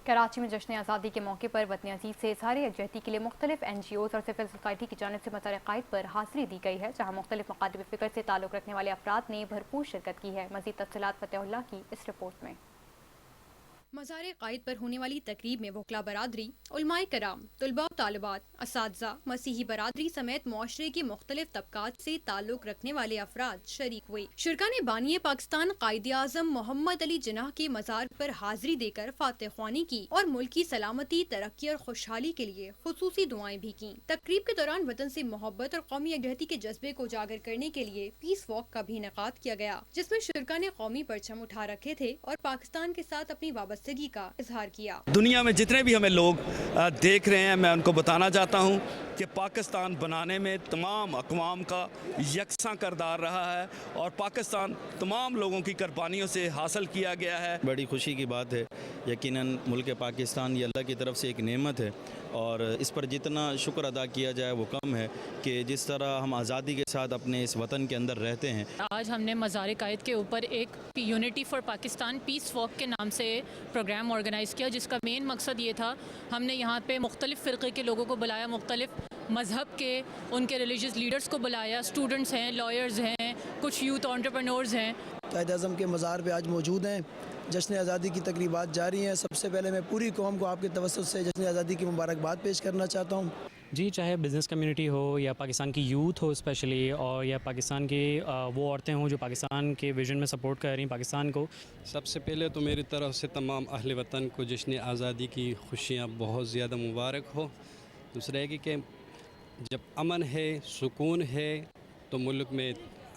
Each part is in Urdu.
کراچی میں جشن آزادی کے موقع پر وطن عزیز سے اظہار یکجہتی کے لیے مختلف NGOs اور سول سوسائٹی کی جانب سے مزار قائد پر حاضری دی گئی ہے، جہاں مختلف مکاتب فکر سے تعلق رکھنے والے افراد نے بھرپور شرکت کی ہے۔ مزید تفصیلات فتح اللہ کی اس رپورٹ میں۔ مزار قائد پر ہونے والی تقریب میں وکلاء برادری، علماء کرام، طلباء و طالبات، اساتذہ، مسیحی برادری سمیت معاشرے کے مختلف طبقات سے تعلق رکھنے والے افراد شریک ہوئے۔ شرکا نے بانی پاکستان قائد اعظم محمد علی جناح کے مزار پر حاضری دے کر فاتح خوانی کی اور ملک کی سلامتی، ترقی اور خوشحالی کے لیے خصوصی دعائیں بھی کیں۔ تقریب کے دوران وطن سے محبت اور قومی یکجہتی کے جذبے کو اجاگر کرنے کے لیے پیس واک کا بھی انعقاد کیا گیا، جس میں شرکا نے قومی پرچم اٹھا رکھے تھے اور پاکستان کے ساتھ اپنی وابستگی کا اظہار کیا۔ دنیا میں جتنے بھی ہمیں لوگ دیکھ رہے ہیں، میں ان کو بتانا چاہتا ہوں کہ پاکستان بنانے میں تمام اقوام کا یکساں کردار رہا ہے اور پاکستان تمام لوگوں کی قربانیوں سے حاصل کیا گیا ہے۔ بڑی خوشی کی بات ہے، یقیناً ملک پاکستان یہ اللہ کی طرف سے ایک نعمت ہے اور اس پر جتنا شکر ادا کیا جائے وہ کم ہے کہ جس طرح ہم آزادی کے ساتھ اپنے اس وطن کے اندر رہتے ہیں۔ آج ہم نے مزار قائد کے اوپر ایک unity for Pakistan peace walk کے نام سے پروگرام آرگنائز کیا، جس کا مین مقصد یہ تھا، ہم نے یہاں پہ مختلف فرقے کے لوگوں کو بلایا، مختلف مذہب کے، ان کے ریلیجیس لیڈرز کو بلایا، اسٹوڈنٹس ہیں، لائرز ہیں، کچھ یوتھ انٹرپرنورز ہیں۔ قائد اعظم کے مزار پہ آج موجود ہیں۔ جشن آزادی کی تقریبات جاری ہیں۔ سب سے پہلے میں پوری قوم کو آپ کے توسط سے جشن آزادی کی مبارکباد پیش کرنا چاہتا ہوں۔ جی، چاہے بزنس کمیونٹی ہو یا پاکستان کی یوتھ ہو اسپیشلی، اور یا پاکستان کی وہ عورتیں ہوں جو پاکستان کے ویژن میں سپورٹ کر رہی ہیں پاکستان کو۔ سب سے پہلے تو میری طرف سے تمام اہل وطن کو جشن آزادی کی خوشیاں بہت زیادہ مبارک ہو۔ دوسرا ہے کہ جب امن ہے، سکون ہے تو ملک میں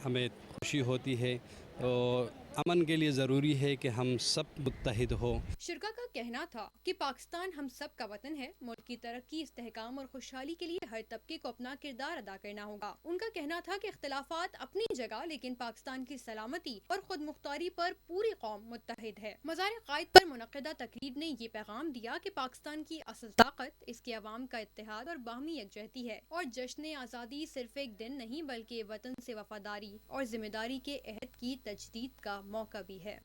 ہمیں خوشی ہوتی ہے، اور امن کے لیے ضروری ہے کہ ہم سب متحد ہوں۔ شرکا کا کہنا تھا کہ پاکستان ہم سب کا وطن ہے، ملک کی ترقی، استحکام اور خوشحالی کے لیے ہر طبقے کو اپنا کردار ادا کرنا ہوگا۔ ان کا کہنا تھا کہ اختلافات اپنی جگہ، لیکن پاکستان کی سلامتی اور خود مختاری پر پوری قوم متحد ہے۔ مزار قائد پر منعقدہ تقریب نے یہ پیغام دیا کہ پاکستان کی اصل طاقت اس کے عوام کا اتحاد اور باہمی یکجہتی ہے، اور جشن آزادی صرف ایک دن نہیں بلکہ وطن سے وفاداری اور ذمہ داری کے عہد کی تجدید کا موقع بھی ہے۔